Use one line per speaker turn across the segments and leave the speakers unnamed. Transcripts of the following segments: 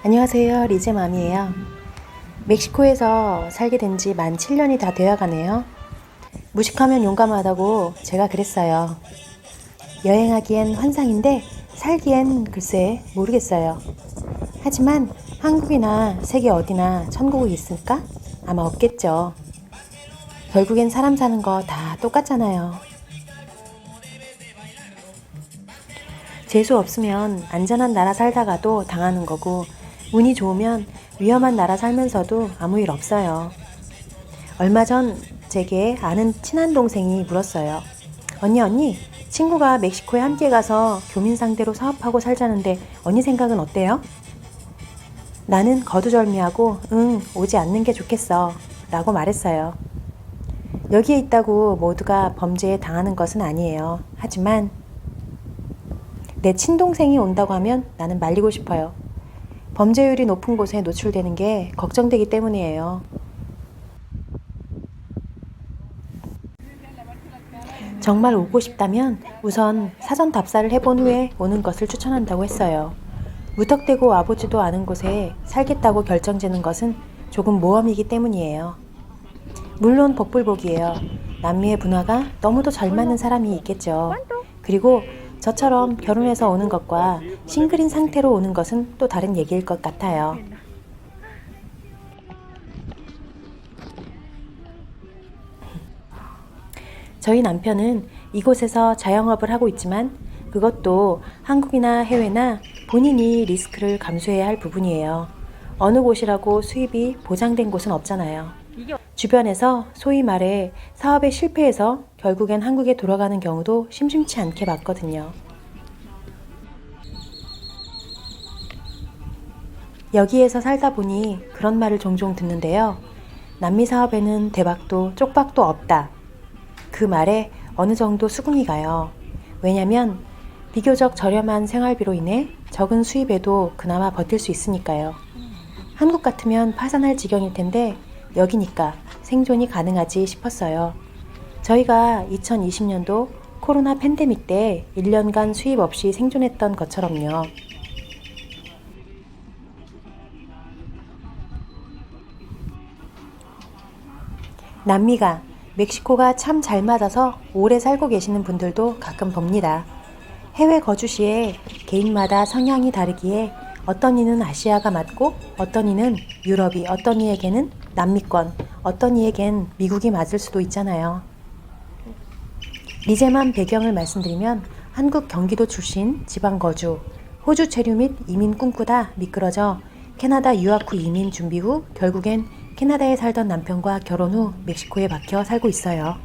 안녕하세요, 리제맘이에요. 멕시코에서 살게 된 지 만 7년이 다 되어 가네요. 무식하면 용감하다고 제가 그랬어요. 여행하기엔 환상인데 살기엔 글쎄 모르겠어요. 하지만 한국이나 세계 어디나 천국이 있을까? 아마 없겠죠. 결국엔 사람 사는 거 다 똑같잖아요. 재수 없으면 안전한 나라 살다가도 당하는 거고, 운이 좋으면 위험한 나라 살면서도 아무 일 없어요. 얼마 전 제게 아는 친한 동생이 물었어요. 언니, 친구가 멕시코에 함께 가서 교민 상대로 사업하고 살자는데 언니 생각은 어때요? 나는 거두절미하고 응, 오지 않는 게 좋겠어 라고 말했어요. 여기에 있다고 모두가 범죄에 당하는 것은 아니에요. 하지만 내 친동생이 온다고 하면 나는 말리고 싶어요. 범죄율이 높은 곳에 노출되는 게 걱정되기 때문이에요. 정말 오고 싶다면 우선 사전 답사를 해본 후에 오는 것을 추천한다고 했어요. 무턱대고 와보지도 않은 곳에 살겠다고 결정지는 것은 조금 모험이기 때문이에요. 물론 복불복이에요. 남미의 문화가 너무도 잘 맞는 사람이 있겠죠. 그리고 저처럼 결혼해서 오는 것과 싱글인 상태로 오는 것은 또 다른 얘기일 것 같아요. 저희 남편은 이곳에서 자영업을 하고 있지만 그것도 한국이나 해외나 본인이 리스크를 감수해야 할 부분이에요. 어느 곳이라고 수입이 보장된 곳은 없잖아요. 주변에서 소위 말해 사업에 실패해서 결국엔 한국에 돌아가는 경우도 심심치 않게 봤거든요. 여기에서 살다 보니 그런 말을 종종 듣는데요. 남미 사업에는 대박도 쪽박도 없다. 그 말에 어느 정도 수긍이 가요. 왜냐면 비교적 저렴한 생활비로 인해 적은 수입에도 그나마 버틸 수 있으니까요. 한국 같으면 파산할 지경일 텐데 여기니까 생존이 가능하지 싶었어요. 저희가 2020년도 코로나 팬데믹 때 1년간 수입 없이 생존했던 것처럼요. 남미가 멕시코가 참 잘 맞아서 오래 살고 계시는 분들도 가끔 봅니다. 해외 거주 시에 개인마다 성향이 다르기에 어떤 이는 아시아가 맞고 어떤 이는 유럽이, 어떤 이에게는 남미권, 어떤 이에겐 미국이 맞을 수도 있잖아요. 리제맘 배경을 말씀드리면 한국 경기도 출신, 지방 거주, 호주 체류 및 이민 꿈꾸다 미끄러져 캐나다 유학 후 이민 준비 후 결국엔 캐나다에 살던 남편과 결혼 후 멕시코에 박혀 살고 있어요.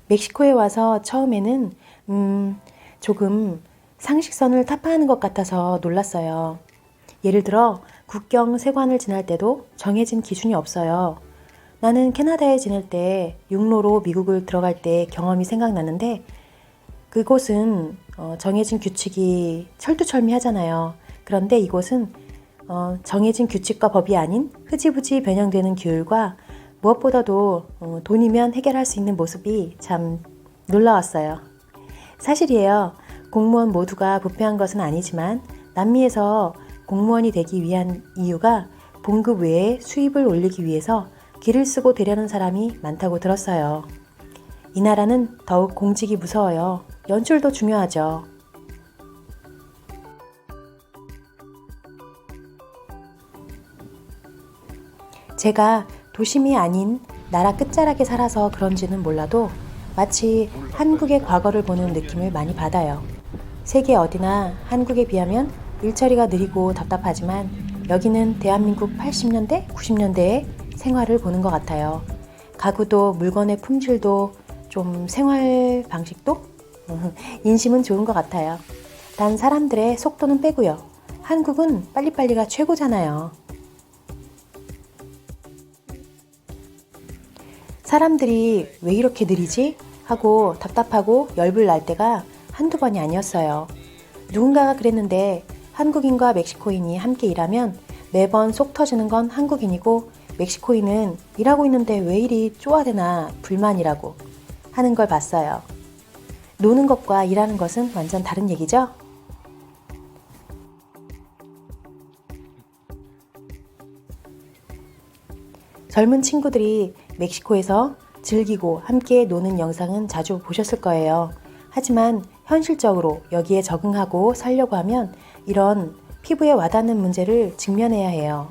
멕시코에 와서 처음에는 조금 상식선을 타파하는 것 같아서 놀랐어요. 예를 들어 국경 세관을 지날 때도 정해진 기준이 없어요. 나는 캐나다에 지낼 때 육로로 미국을 들어갈 때 경험이 생각나는데 그곳은 정해진 규칙이 철두철미하잖아요. 그런데 이곳은 정해진 규칙과 법이 아닌 흐지부지 변형되는 규율과 무엇보다도 돈이면 해결할 수 있는 모습이 참 놀라웠어요. 사실이에요. 공무원 모두가 부패한 것은 아니지만 남미에서 공무원이 되기 위한 이유가 봉급 외에 수입을 올리기 위해서 길을 쓰고 되려는 사람이 많다고 들었어요. 이 나라는 더욱 공직이 무서워요. 연출도 중요하죠. 제가 도심이 아닌 나라 끝자락에 살아서 그런지는 몰라도 마치 한국의 과거를 보는 느낌을 많이 받아요. 세계 어디나 한국에 비하면 일처리가 느리고 답답하지만 여기는 대한민국 80년대, 90년대의 생활을 보는 것 같아요. 가구도 물건의 품질도 좀 생활 방식도 인심은 좋은 것 같아요. 단 사람들의 속도는 빼고요. 한국은 빨리빨리가 최고잖아요. 사람들이 왜 이렇게 느리지? 하고 답답하고 열불 날 때가 한두 번이 아니었어요. 누군가가 그랬는데 한국인과 멕시코인이 함께 일하면 매번 속 터지는 건 한국인이고 멕시코인은 일하고 있는데 왜 이리 쪼아대나 불만이라고. 하는 걸 봤어요. 노는 것과 일하는 것은 완전 다른 얘기죠? 젊은 친구들이 멕시코에서 즐기고 함께 노는 영상은 자주 보셨을 거예요. 하지만 현실적으로 여기에 적응하고 살려고 하면 이런 피부에 와닿는 문제를 직면해야 해요.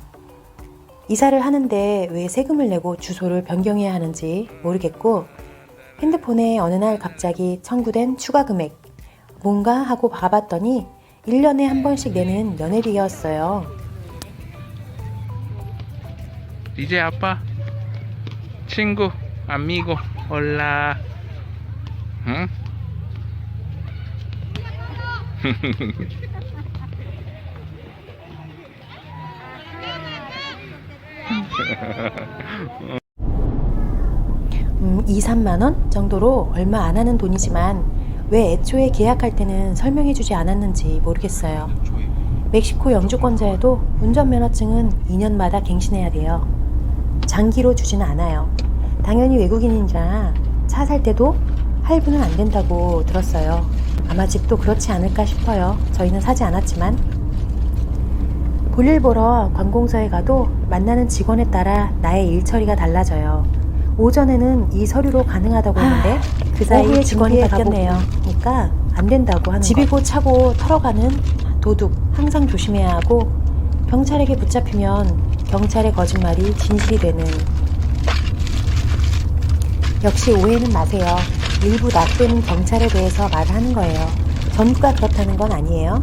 이사를 하는데 왜 세금을 내고 주소를 변경해야 하는지 모르겠고, 핸드폰에 어느 날 갑자기 청구된 추가 금액 뭔가 하고 봐봤더니 1년에 한 번씩 내는 연회비였어요.
이제 아빠 친구 아미고 올라. 응?
음, 2, 3만 원 정도로 얼마 안 하는 돈이지만 왜 애초에 계약할 때는 설명해주지 않았는지 모르겠어요. 멕시코 영주권자여도 운전면허증은 2년마다 갱신해야 돼요. 장기로 주지는 않아요. 당연히 외국인이라 차 살 때도 할부는 안 된다고 들었어요. 아마 집도 그렇지 않을까 싶어요. 저희는 사지 않았지만. 볼일 보러 관공서에 가도 만나는 직원에 따라 나의 일 처리가 달라져요. 오전에는 이 서류로 가능하다고 했는데 그 사이에 직원이 바뀌었네요. 그러니까 안 된다고 하는 집이고 차고 털어가는 도둑 항상 조심해야 하고, 경찰에게 붙잡히면 경찰의 거짓말이 진실이 되는. 역시 오해는 마세요. 일부 나쁜 경찰에 대해서 말을 하는 거예요. 전부가 그렇다는 건 아니에요.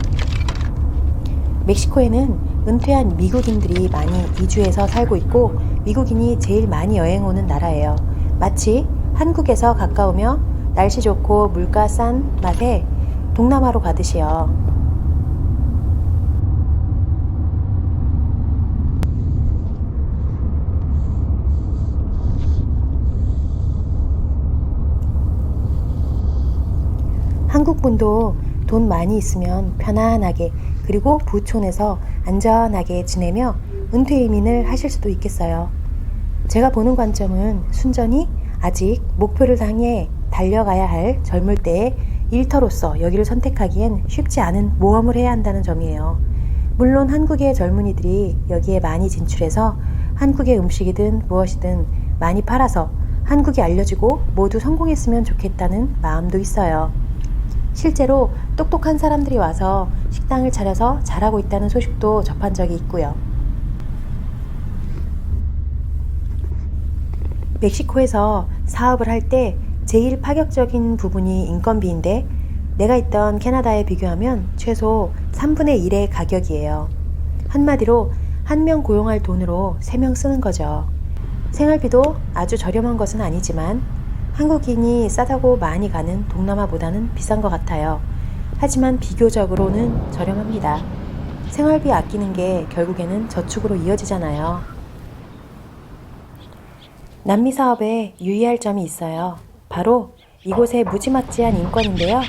멕시코에는 은퇴한 미국인들이 많이 이주해서 살고 있고 미국인이 제일 많이 여행 오는 나라예요. 마치 한국에서 가까우며 날씨 좋고 물가 싼 맛에 동남아로 가듯이요. 한국분도 돈 많이 있으면 편안하게 그리고 부촌에서 안전하게 지내며 은퇴 이민을 하실 수도 있겠어요. 제가 보는 관점은 순전히 아직 목표를 향해 달려가야 할 젊을 때의 일터로서 여기를 선택하기엔 쉽지 않은 모험을 해야 한다는 점이에요. 물론 한국의 젊은이들이 여기에 많이 진출해서 한국의 음식이든 무엇이든 많이 팔아서 한국이 알려지고 모두 성공했으면 좋겠다는 마음도 있어요. 실제로 똑똑한 사람들이 와서 식당을 차려서 잘하고 있다는 소식도 접한 적이 있고요. 멕시코에서 사업을 할 때 제일 파격적인 부분이 인건비인데 내가 있던 캐나다에 비교하면 최소 3분의 1의 가격이에요. 한마디로 한 명 고용할 돈으로 3명 쓰는 거죠. 생활비도 아주 저렴한 것은 아니지만 한국인이 싸다고 많이 가는 동남아보다는 비싼 것 같아요. 하지만 비교적으로는 저렴합니다. 생활비 아끼는 게 결국에는 저축으로 이어지잖아요. 남미 사업에 유의할 점이 있어요. 바로 이곳의 무지막지한 인권인데요.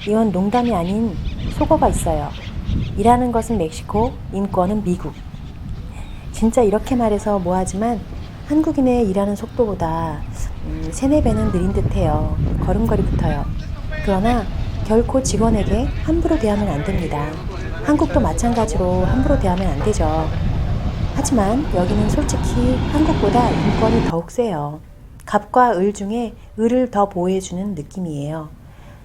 이건 농담이 아닌 속어가 있어요. 일하는 것은 멕시코, 인권은 미국. 진짜 이렇게 말해서 뭐하지만 한국인의 일하는 속도보다 3, 4배는 느린 듯해요. 걸음걸이부터요. 그러나 결코 직원에게 함부로 대하면 안 됩니다. 한국도 마찬가지로 함부로 대하면 안 되죠. 하지만 여기는 솔직히 한국보다 인권이 더욱 세요. 갑과 을 중에 을을 더 보호해주는 느낌이에요.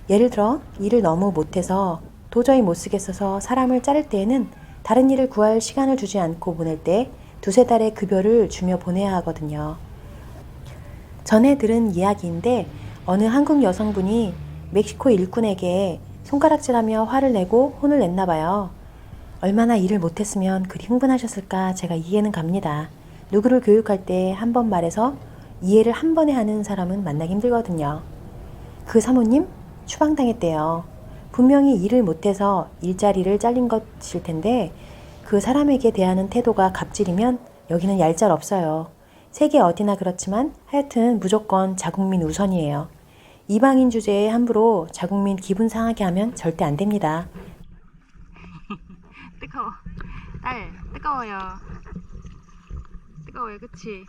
예를 들어 일을 너무 못해서 도저히 못 쓰겠어서 사람을 자를 때에는 다른 일을 구할 시간을 주지 않고 보낼 때 2-3달의 급여를 주며 보내야 하거든요. 전에 들은 이야기인데 어느 한국 여성분이 멕시코 일꾼에게 손가락질하며 화를 내고 혼을 냈나 봐요. 얼마나 일을 못했으면 그리 흥분하셨을까 제가 이해는 갑니다. 누구를 교육할 때 한 번 말해서 이해를 한 번에 하는 사람은 만나기 힘들거든요. 그 사모님 추방당했대요. 분명히 일을 못해서 일자리를 잘린 것일 텐데 그 사람에게 대하는 태도가 갑질이면 여기는 얄짤 없어요. 세계 어디나 그렇지만 하여튼 무조건 자국민 우선이에요. 이방인 주제에 함부로 자국민 기분 상하게 하면 절대 안 됩니다.
뜨거워. 딸, 뜨거워요. 뜨거워요, 그치?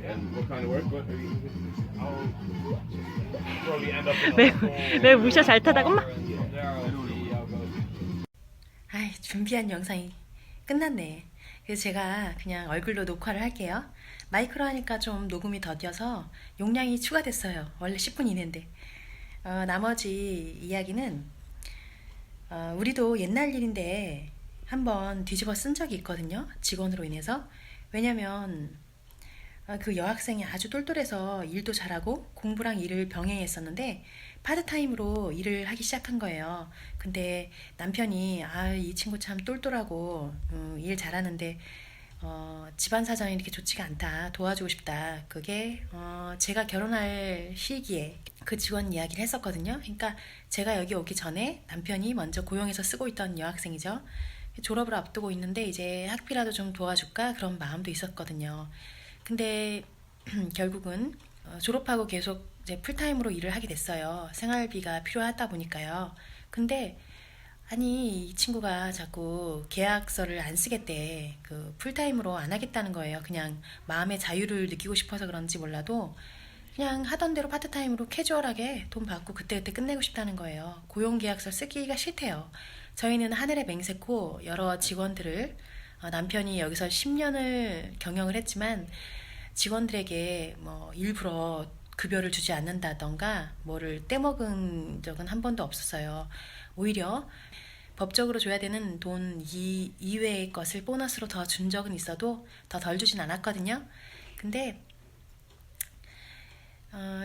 And what kind of work? What I'll probably end up in
왜 무셔 잘 타다 엄마?
there. I'll go.
아이, 준비한 영상이 끝났네. 그래서 제가 그냥 얼굴로 녹화를 할게요. 마이크로 하니까 좀 녹음이 더뎌서 용량이 추가됐어요. 원래 10분 이내인데. 나머지 이야기는 우리도 옛날 일인데 한번 뒤집어 쓴 적이 있거든요. 직원으로 인해서. 왜냐면 그 여학생이 아주 똘똘해서 일도 잘하고 공부랑 일을 병행했었는데 파트타임으로 일을 하기 시작한 거예요. 근데 남편이 이 친구 참 똘똘하고 일 잘하는데 집안 사정이 이렇게 좋지가 않다. 도와주고 싶다. 그게 제가 결혼할 시기에 그 직원 이야기를 했었거든요. 그러니까 제가 여기 오기 전에 남편이 먼저 고용해서 쓰고 있던 여학생이죠. 졸업을 앞두고 있는데 이제 학비라도 좀 도와줄까 그런 마음도 있었거든요. 근데 결국은 졸업하고 계속 이제 풀타임으로 일을 하게 됐어요. 생활비가 필요하다 보니까요. 근데 아니 이 친구가 자꾸 계약서를 안 쓰겠대. 그 풀타임으로 안 하겠다는 거예요. 그냥 마음의 자유를 느끼고 싶어서 그런지 몰라도 그냥 하던 대로 파트타임으로 캐주얼하게 돈 받고 그때그때 끝내고 싶다는 거예요. 고용계약서 쓰기가 싫대요. 저희는 하늘의 맹세코 여러 직원들을 남편이 여기서 10년을 경영을 했지만 직원들에게 뭐 일부러 급여를 주지 않는다던가 뭐를 떼먹은 적은 한 번도 없었어요. 오히려 법적으로 줘야 되는 돈 이외의 것을 보너스로 더 준 적은 있어도 더 덜 주진 않았거든요. 근데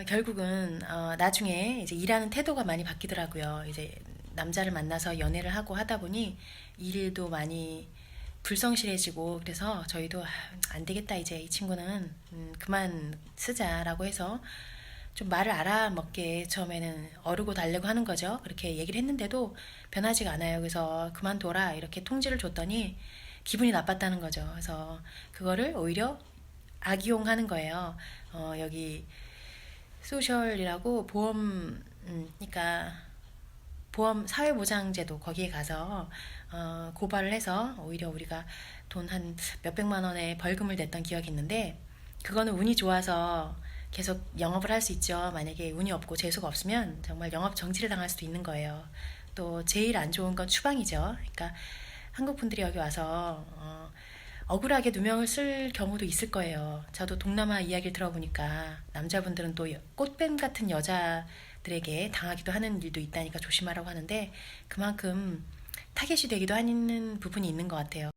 결국은 나중에 이제 일하는 태도가 많이 바뀌더라고요. 이제 남자를 만나서 연애를 하고 하다 보니 일도 많이 불성실해지고 그래서 저희도 안 되겠다 이제 이 친구는 그만 쓰자라고 해서 좀 말을 알아먹게 처음에는 어르고 달래고 하는 거죠. 그렇게 얘기를 했는데도 변하지가 않아요. 그래서 그만둬라 이렇게 통지를 줬더니 기분이 나빴다는 거죠. 그래서 그거를 오히려 악용하는 거예요. 여기 소셜이라고 보험, 그러니까 보험 사회보장제도 거기에 가서 고발을 해서 오히려 우리가 돈 한 몇백만 원의 벌금을 냈던 기억이 있는데 그거는 운이 좋아서 계속 영업을 할 수 있죠. 만약에 운이 없고 재수가 없으면 정말 영업 정지를 당할 수도 있는 거예요. 또 제일 안 좋은 건 추방이죠. 그러니까 한국 분들이 여기 와서 억울하게 누명을 쓸 경우도 있을 거예요. 저도 동남아 이야기를 들어보니까 남자분들은 또 꽃뱀 같은 여자들에게 당하기도 하는 일도 있다니까 조심하라고 하는데 그만큼 타겟이 되기도 하는 부분이 있는 것 같아요.